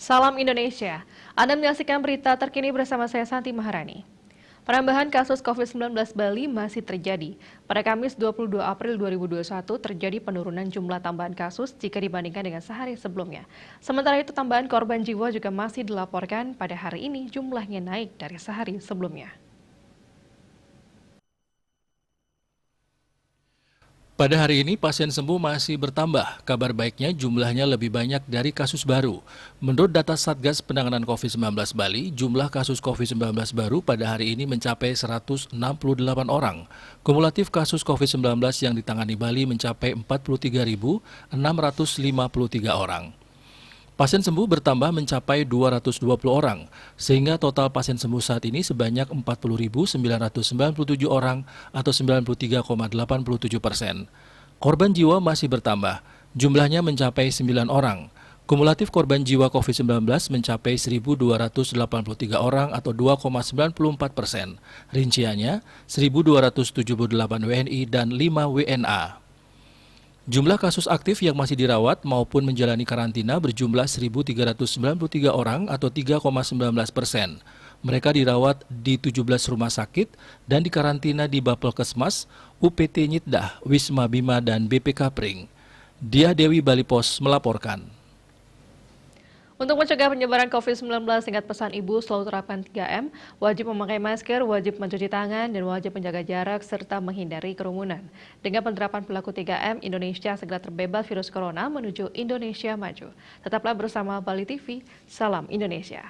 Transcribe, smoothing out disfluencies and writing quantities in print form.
Salam Indonesia. Anda menyaksikan berita terkini bersama saya Santi Maharani. Penambahan kasus COVID-19 Bali masih terjadi. Pada Kamis 22 April 2021 terjadi penurunan jumlah tambahan kasus jika dibandingkan dengan sehari sebelumnya. Sementara itu tambahan korban jiwa juga masih dilaporkan pada hari ini jumlahnya naik dari sehari sebelumnya. Pada hari ini pasien sembuh masih bertambah. Kabar baiknya jumlahnya lebih banyak dari kasus baru. Menurut data Satgas Penanganan COVID-19 Bali, jumlah kasus COVID-19 baru pada hari ini mencapai 168 orang. Kumulatif kasus COVID-19 yang ditangani Bali mencapai 43.653 orang. Pasien sembuh bertambah mencapai 220 orang, sehingga total pasien sembuh saat ini sebanyak 40.997 orang atau 93,87%. Korban jiwa masih bertambah, jumlahnya mencapai 9 orang. Kumulatif korban jiwa COVID-19 mencapai 1.283 orang atau 2,94%. Rinciannya, 1.278 WNI dan 5 WNA. Jumlah kasus aktif yang masih dirawat maupun menjalani karantina berjumlah 1.393 orang atau 3,19%. Mereka dirawat di 17 rumah sakit dan dikarantina di Bapelkesmas, UPT Nyitdah, Wisma Bima, dan BPK Pring. Diah Dewi Bali Pos melaporkan. Untuk mencegah penyebaran COVID-19, ingat pesan Ibu selalu terapkan 3M, wajib memakai masker, wajib mencuci tangan, dan wajib menjaga jarak serta menghindari kerumunan. Dengan penerapan perilaku 3M, Indonesia segera terbebas virus corona menuju Indonesia maju. Tetaplah bersama Bali TV, salam Indonesia.